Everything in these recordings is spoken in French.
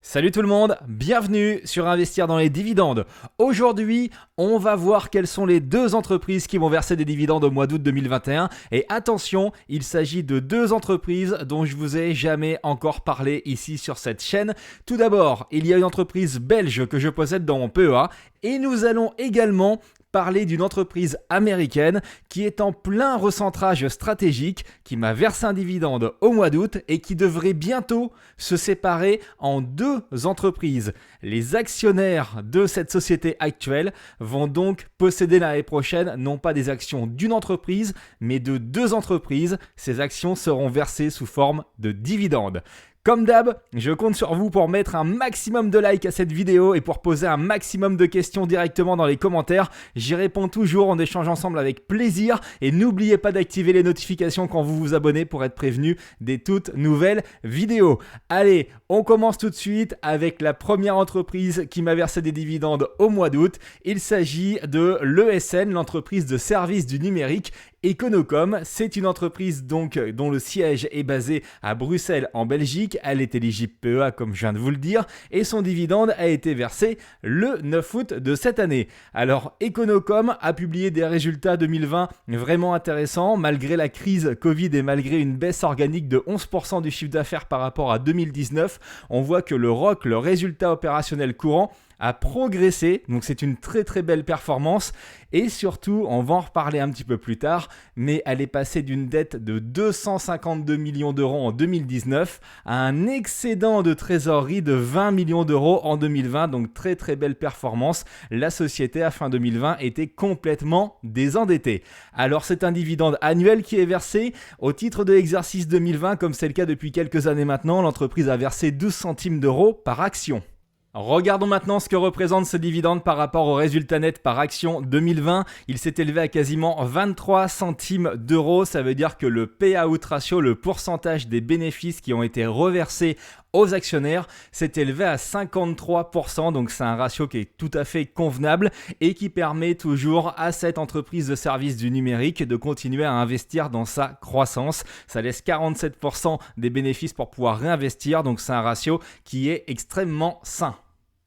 Salut tout le monde, bienvenue sur Investir dans les dividendes. Aujourd'hui, on va voir quelles sont les deux entreprises qui vont verser des dividendes au mois d'août 2021. Et attention, il s'agit de deux entreprises dont je vous ai jamais encore parlé ici sur cette chaîne. Tout d'abord, il y a une entreprise belge que je possède dans mon PEA et nous allons également parler d'une entreprise américaine qui est en plein recentrage stratégique, qui m'a versé un dividende au mois d'août et qui devrait bientôt se séparer en deux entreprises. Les actionnaires de cette société actuelle vont donc posséder l'année prochaine non pas des actions d'une entreprise, mais de deux entreprises. Ces actions seront versées sous forme de dividendes. Comme d'hab, je compte sur vous pour mettre un maximum de likes à cette vidéo et pour poser un maximum de questions directement dans les commentaires. J'y réponds toujours, on échange ensemble avec plaisir et n'oubliez pas d'activer les notifications quand vous vous abonnez pour être prévenu des toutes nouvelles vidéos. Allez, on commence tout de suite avec la première entreprise qui m'a versé des dividendes au mois d'août. Il s'agit de l'ESN, l'entreprise de services du numérique. Econocom, c'est une entreprise donc dont le siège est basé à Bruxelles en Belgique. Elle est éligible PEA comme je viens de vous le dire et son dividende a été versé le 9 août de cette année. Alors Econocom a publié des résultats 2020 vraiment intéressants malgré la crise Covid et malgré une baisse organique de 11% du chiffre d'affaires par rapport à 2019. On voit que le ROC, le résultat opérationnel courant, a progressé, donc c'est une très très belle performance et surtout, on va en reparler un petit peu plus tard, mais elle est passée d'une dette de 252 millions d'euros en 2019 à un excédent de trésorerie de 20 millions d'euros en 2020, donc très très belle performance. La société à fin 2020 était complètement désendettée. Alors c'est un dividende annuel qui est versé au titre de l'exercice 2020, comme c'est le cas depuis quelques années maintenant, l'entreprise a versé 12 centimes d'euros par action. Regardons maintenant ce que représente ce dividende par rapport au résultat net par action 2020. Il s'est élevé à quasiment 23 centimes d'euros. Ça veut dire que le payout ratio, le pourcentage des bénéfices qui ont été reversés aux actionnaires, s'est élevé à 53%. Donc c'est un ratio qui est tout à fait convenable et qui permet toujours à cette entreprise de services du numérique de continuer à investir dans sa croissance. Ça laisse 47% des bénéfices pour pouvoir réinvestir. Donc c'est un ratio qui est extrêmement sain.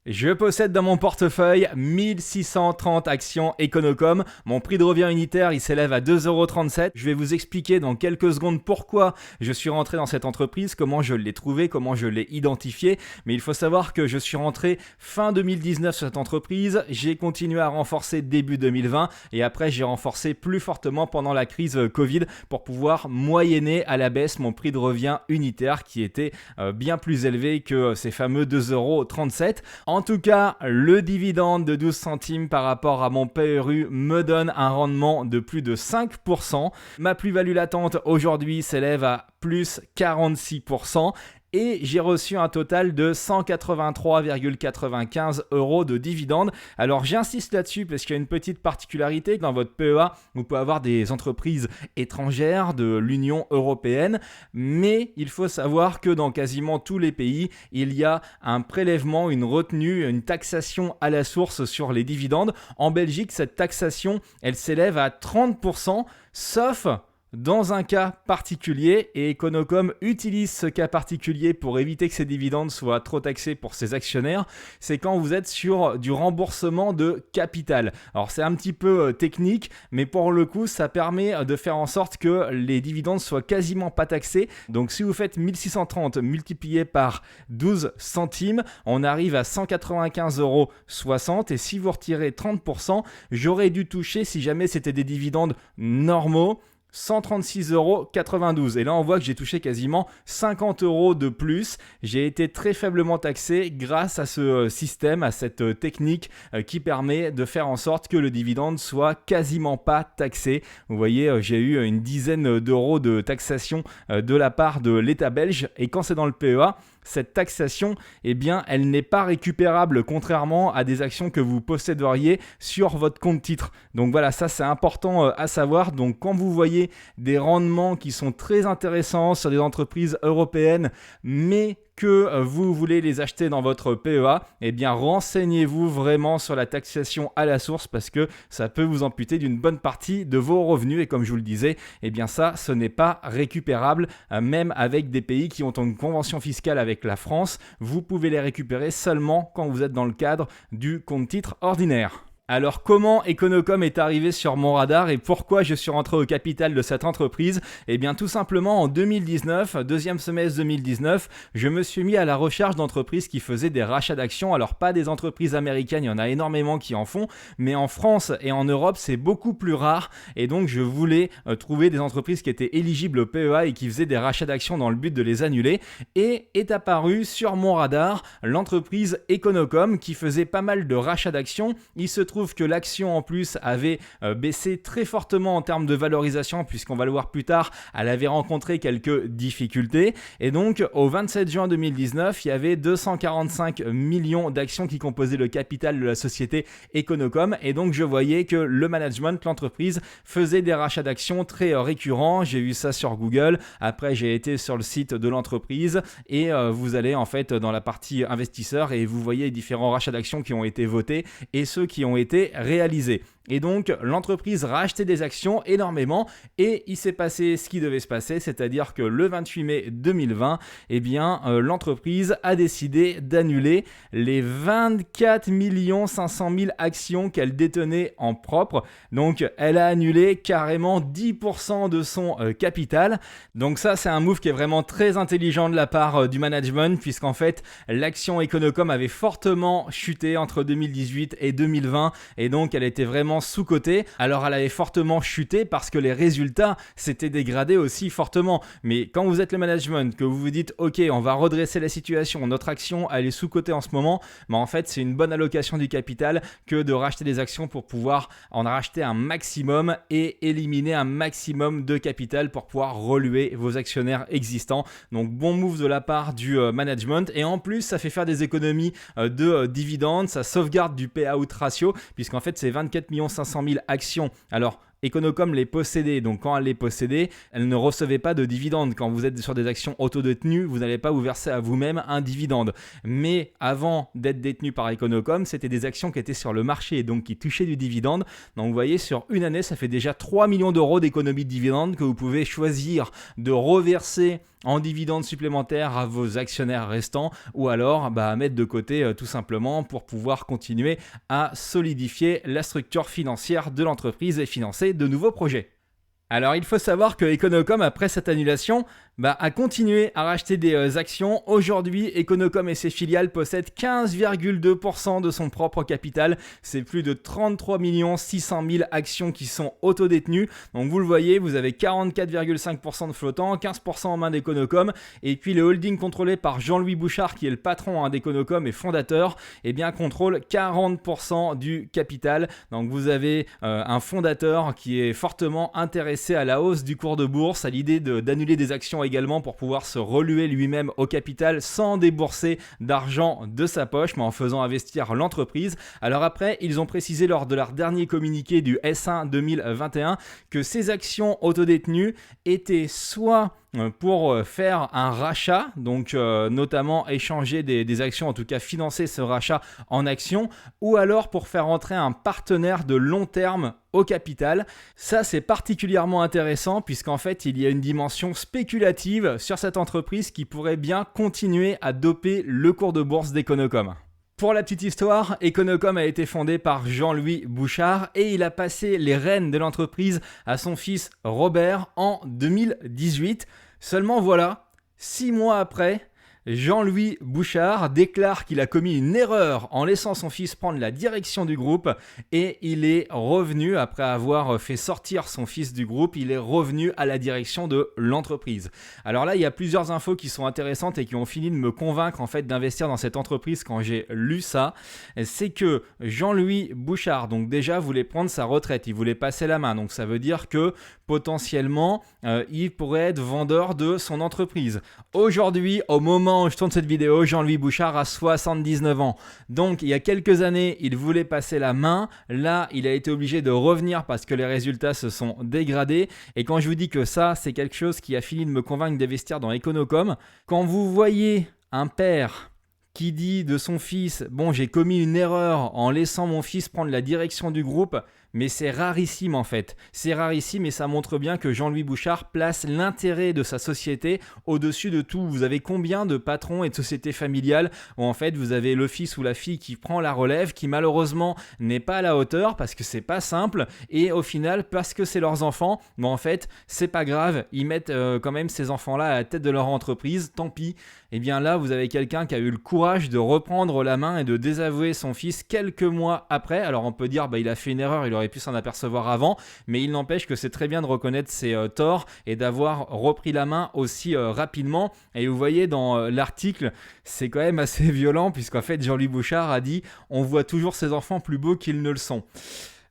Je possède dans mon portefeuille 1630 actions Econocom. Mon prix de revient unitaire, il s'élève à 2,37 €. Je vais vous expliquer dans quelques secondes pourquoi je suis rentré dans cette entreprise, comment je l'ai trouvée, comment je l'ai identifiée. Mais il faut savoir que je suis rentré fin 2019 sur cette entreprise. J'ai continué à renforcer début 2020 et après j'ai renforcé plus fortement pendant la crise Covid pour pouvoir moyenner à la baisse mon prix de revient unitaire qui était bien plus élevé que ces fameux 2,37 €. En tout cas, le dividende de 12 centimes par rapport à mon PERU me donne un rendement de plus de 5%. Ma plus-value latente aujourd'hui s'élève à plus 46%. Et j'ai reçu un total de 183,95 € de dividendes. Alors j'insiste là-dessus parce qu'il y a une petite particularité. Dans votre PEA, vous pouvez avoir des entreprises étrangères de l'Union européenne, mais il faut savoir que dans quasiment tous les pays, il y a un prélèvement, une retenue, une taxation à la source sur les dividendes. En Belgique, cette taxation, elle s'élève à 30%, sauf dans un cas particulier, et Econocom utilise ce cas particulier pour éviter que ces dividendes soient trop taxés pour ses actionnaires, c'est quand vous êtes sur du remboursement de capital. Alors c'est un petit peu technique, mais pour le coup ça permet de faire en sorte que les dividendes soient quasiment pas taxés. Donc si vous faites 1630 multiplié par 12 centimes, on arrive à 195,60 € et si vous retirez 30%, j'aurais dû toucher, si jamais c'était des dividendes normaux, 136,92 €. Et là, on voit que j'ai touché quasiment 50 € de plus. J'ai été très faiblement taxé grâce à ce système, à cette technique qui permet de faire en sorte que le dividende soit quasiment pas taxé. Vous voyez, j'ai eu une dizaine d'euros de taxation de la part de l'État belge. Et quand c'est dans le PEA, cette taxation, eh bien, elle n'est pas récupérable contrairement à des actions que vous posséderiez sur votre compte titre. Donc voilà, ça c'est important à savoir. Donc quand vous voyez des rendements qui sont très intéressants sur des entreprises européennes, mais que vous voulez les acheter dans votre PEA, eh bien renseignez-vous vraiment sur la taxation à la source parce que ça peut vous amputer d'une bonne partie de vos revenus et comme je vous le disais, eh bien ça, ce n'est pas récupérable, même avec des pays qui ont une convention fiscale avec la France, vous pouvez les récupérer seulement quand vous êtes dans le cadre du compte-titres ordinaire. Alors comment Econocom est arrivé sur mon radar et pourquoi je suis rentré au capital de cette entreprise? Eh bien tout simplement en 2019, deuxième semestre 2019, je me suis mis à la recherche d'entreprises qui faisaient des rachats d'actions. Alors pas des entreprises américaines, il y en a énormément qui en font, mais en France et en Europe c'est beaucoup plus rare et donc je voulais trouver des entreprises qui étaient éligibles au PEA et qui faisaient des rachats d'actions dans le but de les annuler et est apparu sur mon radar l'entreprise Econocom qui faisait pas mal de rachats d'actions. Il se trouve que l'action en plus avait baissé très fortement en termes de valorisation puisqu'on va le voir plus tard, elle avait rencontré quelques difficultés et donc au 27 juin 2019, il y avait 245 millions d'actions qui composaient le capital de la société Econocom et donc je voyais que le management, l'entreprise faisait des rachats d'actions très récurrents, j'ai vu ça sur Google, après j'ai été sur le site de l'entreprise et vous allez en fait dans la partie investisseurs et vous voyez les différents rachats d'actions qui ont été votés et ceux qui ont été réalisés. Et donc l'entreprise rachetait des actions énormément et il s'est passé ce qui devait se passer, c'est-à-dire que le 28 mai 2020, eh bien, l'entreprise a décidé d'annuler les 24 500 000 actions qu'elle détenait en propre. Donc elle a annulé carrément 10% de son capital. Donc ça c'est un move qui est vraiment très intelligent de la part du management puisqu'en fait l'action Econocom avait fortement chuté entre 2018 et 2020 et donc elle était vraiment sous-cotée. Alors elle avait fortement chuté parce que les résultats s'étaient dégradés aussi fortement. Mais quand vous êtes le management, que vous vous dites ok on va redresser la situation, notre action elle est sous-cotée en ce moment, mais en fait c'est une bonne allocation du capital que de racheter des actions pour pouvoir en racheter un maximum et éliminer un maximum de capital pour pouvoir reluer vos actionnaires existants. Donc bon move de la part du management et en plus ça fait faire des économies de dividendes, ça sauvegarde du payout ratio puisqu'en fait c'est 24 500 000 actions. Alors Econocom les possédait, donc quand elle les possédait, elle ne recevait pas de dividendes. Quand vous êtes sur des actions autodétenues, vous n'allez pas vous verser à vous-même un dividende. Mais avant d'être détenu par Econocom, c'était des actions qui étaient sur le marché et donc qui touchaient du dividende. Donc vous voyez, sur une année, ça fait déjà 3 millions d'euros d'économie de dividendes que vous pouvez choisir de reverser en dividendes supplémentaires à vos actionnaires restants ou alors mettre de côté tout simplement pour pouvoir continuer à solidifier la structure financière de l'entreprise et financer de nouveaux projets. Alors il faut savoir que Econocom après cette annulation a continué à racheter des actions. Aujourd'hui, Econocom et ses filiales possèdent 15,2% de son propre capital. C'est plus de 33 600 000 actions qui sont autodétenues. Donc vous le voyez, vous avez 44,5% de flottant, 15% en main d'Econocom. Et puis le holding contrôlé par Jean-Louis Bouchard, qui est le patron d'Econocom et fondateur, contrôle 40% du capital. Donc vous avez un fondateur qui est fortement intéressé à la hausse du cours de bourse, à l'idée d'annuler des actions également pour pouvoir se reluer lui-même au capital sans débourser d'argent de sa poche, mais en faisant investir l'entreprise. Alors après, ils ont précisé lors de leur dernier communiqué du S1 2021 que ces actions autodétenues étaient soit pour faire un rachat, donc notamment échanger des actions, en tout cas financer ce rachat en actions, ou alors pour faire entrer un partenaire de long terme au capital. Ça, c'est particulièrement intéressant puisqu'en fait, il y a une dimension spéculative sur cette entreprise qui pourrait bien continuer à doper le cours de bourse d'Econocom. Pour la petite histoire, Econocom a été fondé par Jean-Louis Bouchard et il a passé les rênes de l'entreprise à son fils Robert en 2018. Seulement voilà, 6 mois après, Jean-Louis Bouchard déclare qu'il a commis une erreur en laissant son fils prendre la direction du groupe et il est revenu, après avoir fait sortir son fils du groupe, il est revenu à la direction de l'entreprise. Alors là, il y a plusieurs infos qui sont intéressantes et qui ont fini de me convaincre en fait d'investir dans cette entreprise quand j'ai lu ça. C'est que Jean-Louis Bouchard, donc déjà, voulait prendre sa retraite, il voulait passer la main. Donc ça veut dire que potentiellement, il pourrait être vendeur de son entreprise. Aujourd'hui, au moment où je tourne cette vidéo, Jean-Louis Bouchard a 79 ans. Donc, il y a quelques années, il voulait passer la main. Là, il a été obligé de revenir parce que les résultats se sont dégradés. Et quand je vous dis que ça, c'est quelque chose qui a fini de me convaincre d'investir dans Econocom, quand vous voyez Un père qui dit de son fils « Bon, j'ai commis une erreur en laissant mon fils prendre la direction du groupe », mais c'est rarissime en fait. C'est rarissime et ça montre bien que Jean-Louis Bouchard place l'intérêt de sa société au-dessus de tout. Vous avez combien de patrons et de sociétés familiales où en fait vous avez le fils ou la fille qui prend la relève, qui malheureusement n'est pas à la hauteur parce que c'est pas simple et au final parce que c'est leurs enfants, mais en fait c'est pas grave, ils mettent quand même ces enfants-là à la tête de leur entreprise, tant pis. Et bien là vous avez quelqu'un qui a eu le courage de reprendre la main et de désavouer son fils quelques mois après. Alors on peut dire il a fait une erreur, il aurait pu s'en apercevoir avant, mais il n'empêche que c'est très bien de reconnaître ses torts et d'avoir repris la main aussi rapidement. Et vous voyez dans l'article, c'est quand même assez violent puisqu'en fait Jean-Louis Bouchard a dit « On voit toujours ses enfants plus beaux qu'ils ne le sont ».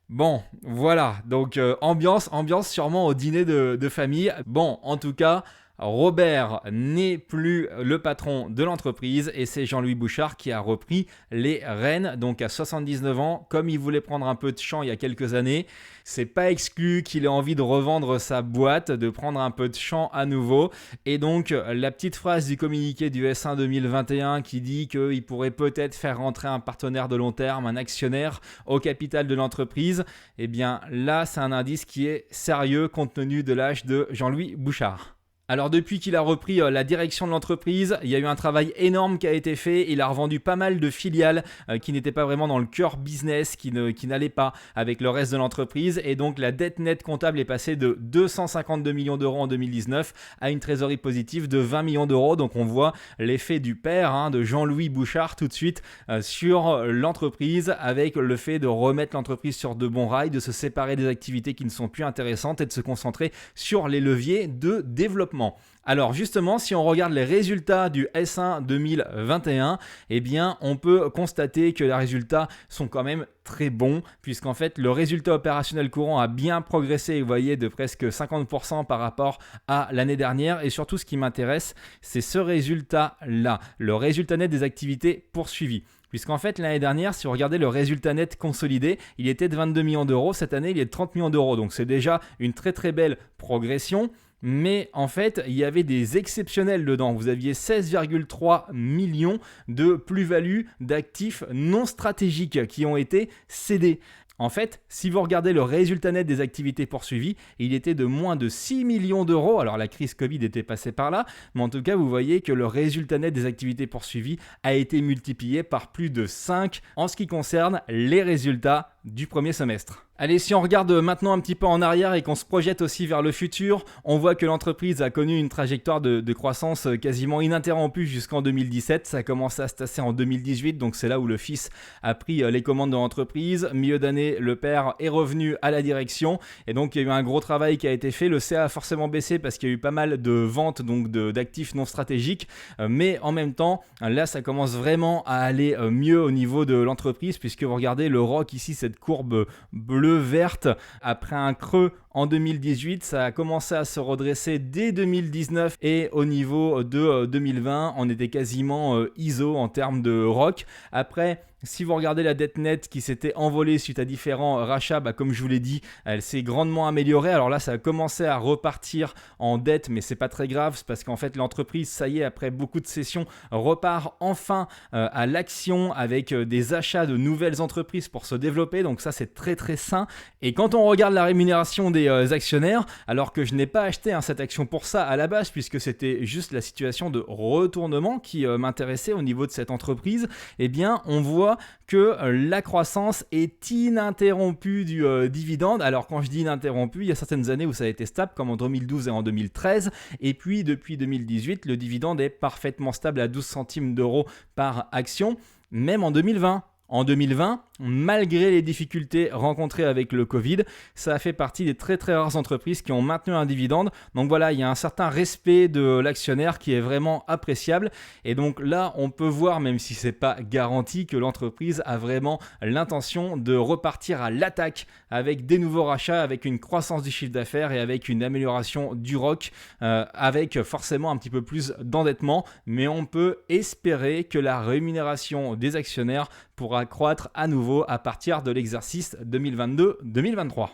Bon, voilà, donc ambiance sûrement au dîner de famille. Bon, en tout cas, Robert n'est plus le patron de l'entreprise et c'est Jean-Louis Bouchard qui a repris les rênes, donc à 79 ans, comme il voulait prendre un peu de champ il y a quelques années. C'est pas exclu qu'il ait envie de revendre sa boîte, de prendre un peu de champ à nouveau. Et donc, la petite phrase du communiqué du S1 2021 qui dit qu'il pourrait peut-être faire rentrer un partenaire de long terme, un actionnaire au capital de l'entreprise, eh bien là, c'est un indice qui est sérieux compte tenu de l'âge de Jean-Louis Bouchard. Alors depuis qu'il a repris la direction de l'entreprise, il y a eu un travail énorme qui a été fait. Il a revendu pas mal de filiales qui n'étaient pas vraiment dans le cœur business, qui n'allaient pas avec le reste de l'entreprise. Et donc la dette nette comptable est passée de 252 millions d'euros en 2019 à une trésorerie positive de 20 millions d'euros. Donc on voit l'effet du père de Jean-Louis Bouchard tout de suite sur l'entreprise avec le fait de remettre l'entreprise sur de bons rails, de se séparer des activités qui ne sont plus intéressantes et de se concentrer sur les leviers de développement. Alors justement, si on regarde les résultats du S1 2021, eh bien on peut constater que les résultats sont quand même très bons, puisqu'en fait le résultat opérationnel courant a bien progressé, vous voyez, de presque 50% par rapport à l'année dernière. Et surtout, ce qui m'intéresse, c'est ce résultat-là, le résultat net des activités poursuivies. Puisqu'en fait, l'année dernière, si vous regardez le résultat net consolidé, il était de 22 millions d'euros. Cette année, il est de 30 millions d'euros. Donc, c'est déjà une très très belle progression. Mais en fait, il y avait des exceptionnels dedans. Vous aviez 16,3 millions de plus-value d'actifs non stratégiques qui ont été cédés. En fait, si vous regardez le résultat net des activités poursuivies, il était de moins de 6 millions d'euros. Alors la crise Covid était passée par là, mais en tout cas, vous voyez que le résultat net des activités poursuivies a été multiplié par plus de 5 en ce qui concerne les résultats du premier semestre. Allez, si on regarde maintenant un petit peu en arrière et qu'on se projette aussi vers le futur, on voit que l'entreprise a connu une trajectoire de croissance quasiment ininterrompue jusqu'en 2017. Ça a commencé à se tasser en 2018, donc c'est là où le fils a pris les commandes de l'entreprise. Milieu d'année, le père est revenu à la direction et donc il y a eu un gros travail qui a été fait. Le CA a forcément baissé parce qu'il y a eu pas mal de ventes donc d'actifs non stratégiques, mais en même temps, là ça commence vraiment à aller mieux au niveau de l'entreprise puisque vous regardez le ROC ici, cette courbe bleu-verte, après un creux en 2018, ça a commencé à se redresser dès 2019 et au niveau de 2020, on était quasiment ISO en termes de ROC. Après, si vous regardez la dette nette qui s'était envolée suite à différents rachats, comme je vous l'ai dit, elle s'est grandement améliorée. Alors là, ça a commencé à repartir en dette, mais c'est pas très grave, c'est parce qu'en fait, l'entreprise, ça y est, après beaucoup de sessions, repart enfin à l'action avec des achats de nouvelles entreprises pour se développer. Donc ça, c'est très très sain. Et quand on regarde la rémunération des actionnaires, alors que je n'ai pas acheté cette action pour ça à la base, puisque c'était juste la situation de retournement qui m'intéressait au niveau de cette entreprise, eh bien, on voit que la croissance est ininterrompue du dividende. Alors quand je dis ininterrompue, il y a certaines années où ça a été stable, comme en 2012 et en 2013, et puis depuis 2018, le dividende est parfaitement stable à 12 centimes d'euros par action, même en 2020. En 2020, malgré les difficultés rencontrées avec le Covid, ça a fait partie des très très rares entreprises qui ont maintenu un dividende. Donc voilà, il y a un certain respect de l'actionnaire qui est vraiment appréciable. Et donc là, on peut voir, même si ce n'est pas garanti, que l'entreprise a vraiment l'intention de repartir à l'attaque avec des nouveaux rachats, avec une croissance du chiffre d'affaires et avec une amélioration du ROC, avec forcément un petit peu plus d'endettement. Mais on peut espérer que la rémunération des actionnaires pourra croître à nouveau à partir de l'exercice 2022-2023.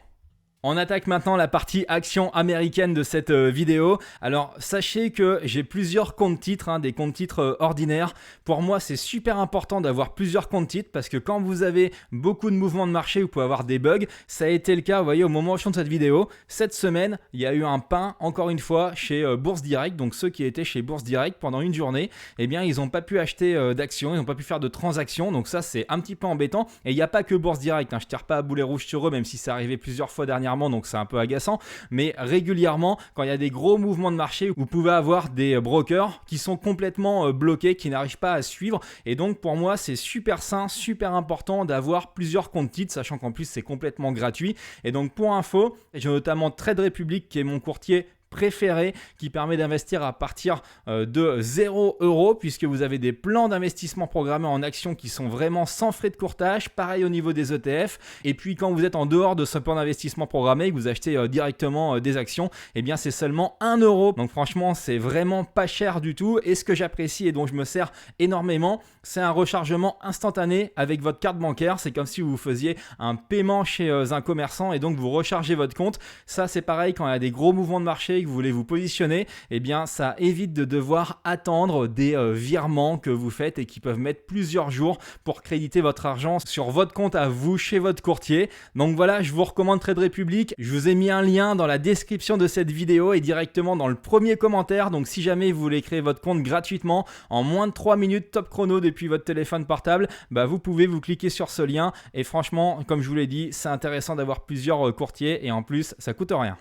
On attaque maintenant la partie action américaine de cette vidéo. Alors sachez que j'ai plusieurs comptes titres, des comptes titres ordinaires. Pour moi c'est super important d'avoir plusieurs comptes titres parce que quand vous avez beaucoup de mouvements de marché, vous pouvez avoir des bugs. Ça a été le cas, vous voyez, au moment où je tourne cette vidéo. Cette semaine, il y a eu un pain, encore une fois, chez Bourse Direct. Donc ceux qui étaient chez Bourse Direct pendant une journée, eh bien ils n'ont pas pu acheter d'actions, ils n'ont pas pu faire de transactions. Donc ça c'est un petit peu embêtant. Et il n'y a pas que Bourse Direct, je ne tire pas à boulet rouge sur eux, même si c'est arrivé plusieurs fois dernièrement. Donc c'est un peu agaçant, mais régulièrement quand il y a des gros mouvements de marché, vous pouvez avoir des brokers qui sont complètement bloqués, qui n'arrivent pas à suivre, et donc pour moi c'est super sain, super important d'avoir plusieurs comptes titres, sachant qu'en plus c'est complètement gratuit. Et donc pour info, j'ai notamment Trade Republic qui est mon courtier préféré, qui permet d'investir à partir de 0 € puisque vous avez des plans d'investissement programmés en actions qui sont vraiment sans frais de courtage, pareil au niveau des ETF. Et puis quand vous êtes en dehors de ce plan d'investissement programmé et que vous achetez directement des actions, eh bien c'est seulement 1 €. Donc franchement c'est vraiment pas cher du tout, et ce que j'apprécie et dont je me sers énormément, c'est un rechargement instantané avec votre carte bancaire. C'est comme si vous faisiez un paiement chez un commerçant et donc vous rechargez votre compte. Ça c'est pareil quand il y a des gros mouvements de marché, que vous voulez vous positionner, eh bien ça évite de devoir attendre des virements que vous faites et qui peuvent mettre plusieurs jours pour créditer votre argent sur votre compte à vous chez votre courtier. Donc voilà, je vous recommande Trade Republic. Je vous ai mis un lien dans la description de cette vidéo et directement dans le premier commentaire. Donc si jamais vous voulez créer votre compte gratuitement en moins de 3 minutes top chrono depuis votre téléphone portable, vous pouvez vous cliquer sur ce lien, et franchement comme je vous l'ai dit, c'est intéressant d'avoir plusieurs courtiers et en plus ça coûte rien.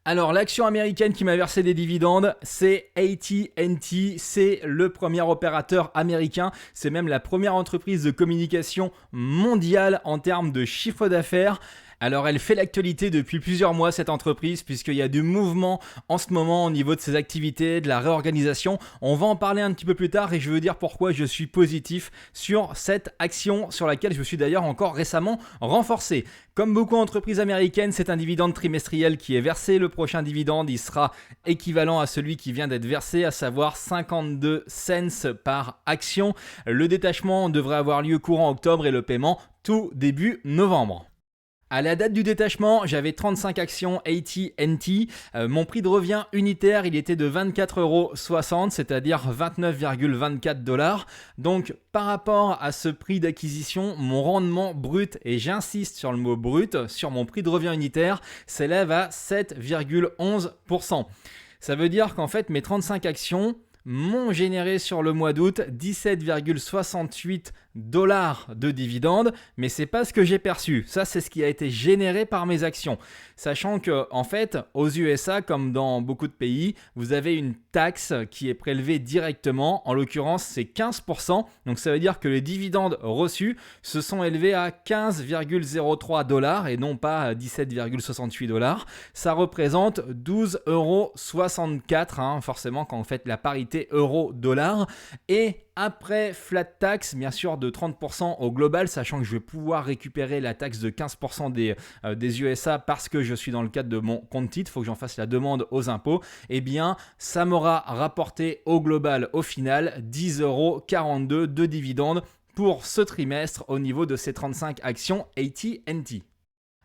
Alors l'action américaine qui m'a versé des dividendes, c'est AT&T, c'est le premier opérateur américain, c'est même la première entreprise de communication mondiale en termes de chiffre d'affaires. Alors elle fait l'actualité depuis plusieurs mois, cette entreprise, puisqu'il y a du mouvement en ce moment au niveau de ses activités, de la réorganisation. On va en parler un petit peu plus tard et je veux dire pourquoi je suis positif sur cette action sur laquelle je me suis d'ailleurs encore récemment renforcé. Comme beaucoup d'entreprises américaines, c'est un dividende trimestriel qui est versé. Le prochain dividende, il sera équivalent à celui qui vient d'être versé, à savoir 52 cents par action. Le détachement devrait avoir lieu courant octobre et le paiement tout début novembre. À la date du détachement, j'avais 35 actions AT&T. Mon prix de revient unitaire, il était de 24,60 €, c'est-à-dire 29,24 $. Donc, par rapport à ce prix d'acquisition, mon rendement brut, et j'insiste sur le mot brut, sur mon prix de revient unitaire, s'élève à 7,11%. Ça veut dire qu'en fait, mes 35 actions m'ont généré sur le mois d'août 17,68 $ de dividendes, mais c'est pas ce que j'ai perçu. Ça, c'est ce qui a été généré par mes actions. Sachant que, en fait, aux USA, comme dans beaucoup de pays, vous avez une taxe qui est prélevée directement. En l'occurrence, c'est 15%. Donc, ça veut dire que les dividendes reçus se sont élevés à 15,03 $ et non pas à 17,68 $. Ça représente 12,64 €, forcément, quand vous faites la parité euro-dollar. Et après flat tax, bien sûr, de 30% au global, sachant que je vais pouvoir récupérer la taxe de 15% des USA parce que je suis dans le cadre de mon compte titre, il faut que j'en fasse la demande aux impôts, eh bien, ça m'aura rapporté au global, au final, 10,42 € de dividendes pour ce trimestre au niveau de ces 35 actions AT&T.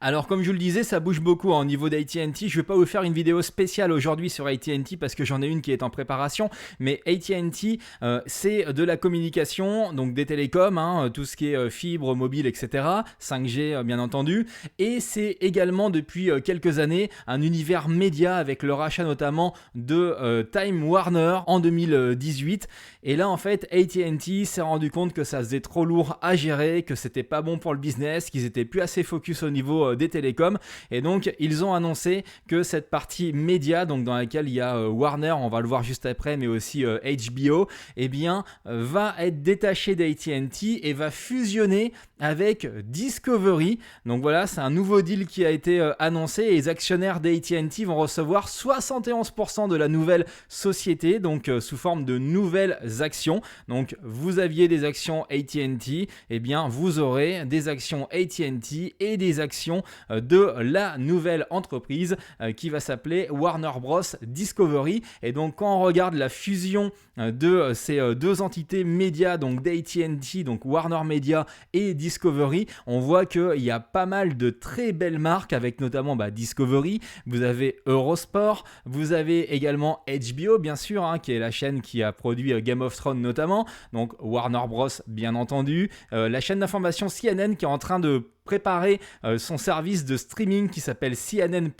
Alors comme je vous le disais, ça bouge beaucoup au niveau d'AT&T. Je ne vais pas vous faire une vidéo spéciale aujourd'hui sur AT&T parce que j'en ai une qui est en préparation. Mais AT&T, c'est de la communication, donc des télécoms, tout ce qui est fibre, mobile, etc. 5G bien entendu. Et c'est également depuis quelques années un univers média avec le rachat notamment de Time Warner en 2018. Et là en fait, AT&T s'est rendu compte que ça faisait trop lourd à gérer, que c'était pas bon pour le business, qu'ils étaient plus assez focus au niveau des télécoms, et donc ils ont annoncé que cette partie média, donc dans laquelle il y a Warner, on va le voir juste après, mais aussi HBO, eh bien va être détachée d'AT&T et va fusionner avec Discovery. Donc voilà, c'est un nouveau deal qui a été annoncé et les actionnaires d'AT&T vont recevoir 71% de la nouvelle société, donc sous forme de nouvelles actions. Donc vous aviez des actions AT&T, eh bien vous aurez des actions AT&T et des actions de la nouvelle entreprise qui va s'appeler Warner Bros Discovery. Et donc quand on regarde la fusion de ces deux entités médias, donc d'AT&T, donc Warner Media et Discovery, Discovery, on voit qu'il y a pas mal de très belles marques avec notamment Discovery, vous avez Eurosport, vous avez également HBO bien sûr, qui est la chaîne qui a produit Game of Thrones notamment, donc Warner Bros bien entendu, la chaîne d'information CNN qui est en train de préparer son service de streaming qui s'appelle CNN+,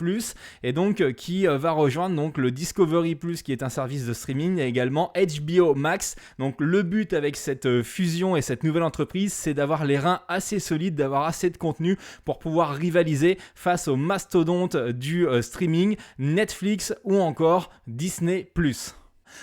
et donc qui va rejoindre donc le Discovery+, qui est un service de streaming, et également HBO Max. Donc le but avec cette fusion et cette nouvelle entreprise, c'est d'avoir les reins assez solides, d'avoir assez de contenu pour pouvoir rivaliser face aux mastodontes du streaming, Netflix ou encore Disney+.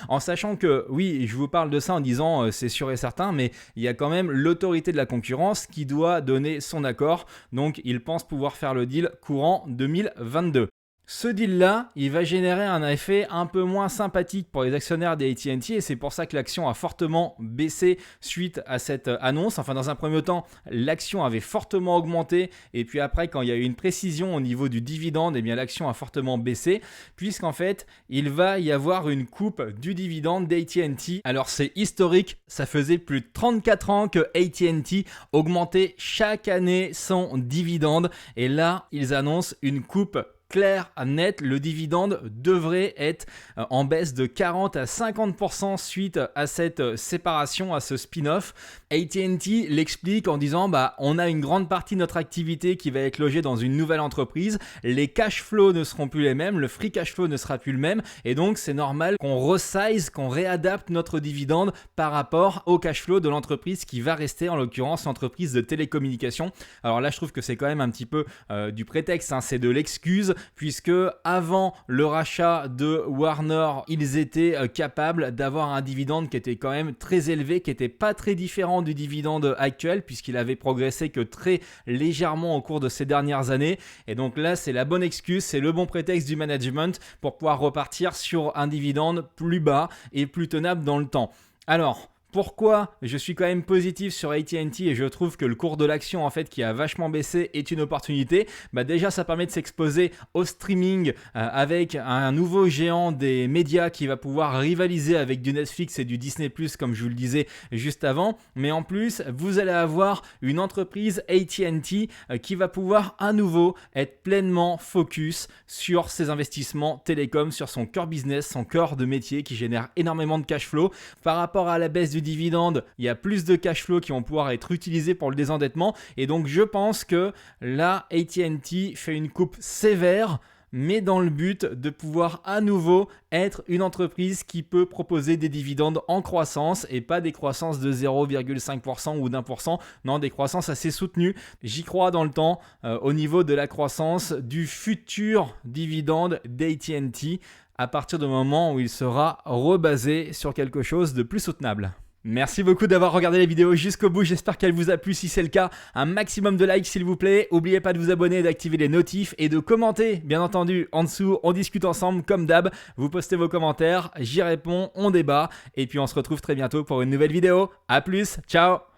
En sachant que, oui, je vous parle de ça en disant c'est sûr et certain, mais il y a quand même l'autorité de la concurrence qui doit donner son accord, donc ils pensent pouvoir faire le deal courant 2022. Ce deal-là, il va générer un effet un peu moins sympathique pour les actionnaires des AT&T et c'est pour ça que l'action a fortement baissé suite à cette annonce. Enfin, dans un premier temps, l'action avait fortement augmenté et puis après, quand il y a eu une précision au niveau du dividende, eh bien l'action a fortement baissé puisqu'en fait, il va y avoir une coupe du dividende d'AT&T. Alors, c'est historique, ça faisait plus de 34 ans que AT&T augmentait chaque année son dividende et là, ils annoncent une coupe clair, net, le dividende devrait être en baisse de 40 à 50% suite à cette séparation, à ce spin-off. AT&T l'explique en disant on a une grande partie de notre activité qui va être logée dans une nouvelle entreprise, les cash flows ne seront plus les mêmes, le free cash flow ne sera plus le même et donc c'est normal qu'on resize, qu'on réadapte notre dividende par rapport au cash flow de l'entreprise qui va rester, en l'occurrence l'entreprise de télécommunications. Alors là je trouve que c'est quand même un petit peu du prétexte, c'est de l'excuse, puisque avant le rachat de Warner, ils étaient capables d'avoir un dividende qui était quand même très élevé, qui n'était pas très différent du dividende actuel, puisqu'il avait progressé que très légèrement au cours de ces dernières années. Et donc là, c'est la bonne excuse, c'est le bon prétexte du management pour pouvoir repartir sur un dividende plus bas et plus tenable dans le temps. Alors, pourquoi je suis quand même positif sur AT&T et je trouve que le cours de l'action en fait qui a vachement baissé est une opportunité. Déjà ça permet de s'exposer au streaming avec un nouveau géant des médias qui va pouvoir rivaliser avec du Netflix et du Disney+, comme je vous le disais juste avant. Mais en plus vous allez avoir une entreprise AT&T qui va pouvoir à nouveau être pleinement focus sur ses investissements télécom, sur son core business, son core de métier qui génère énormément de cash flow. Par rapport à la baisse du dividende, il y a plus de cash flow qui vont pouvoir être utilisés pour le désendettement et donc je pense que là AT&T fait une coupe sévère mais dans le but de pouvoir à nouveau être une entreprise qui peut proposer des dividendes en croissance et pas des croissances de 0,5% ou d'1%, non, des croissances assez soutenues. J'y crois dans le temps au niveau de la croissance du futur dividende d'AT&T à partir du moment où il sera rebasé sur quelque chose de plus soutenable. Merci beaucoup d'avoir regardé la vidéo jusqu'au bout, j'espère qu'elle vous a plu. Si c'est le cas, un maximum de likes s'il vous plaît. N'oubliez pas de vous abonner, d'activer les notifs et de commenter, bien entendu, en dessous. On discute ensemble comme d'hab, vous postez vos commentaires, j'y réponds, on débat et puis on se retrouve très bientôt pour une nouvelle vidéo. A plus, ciao.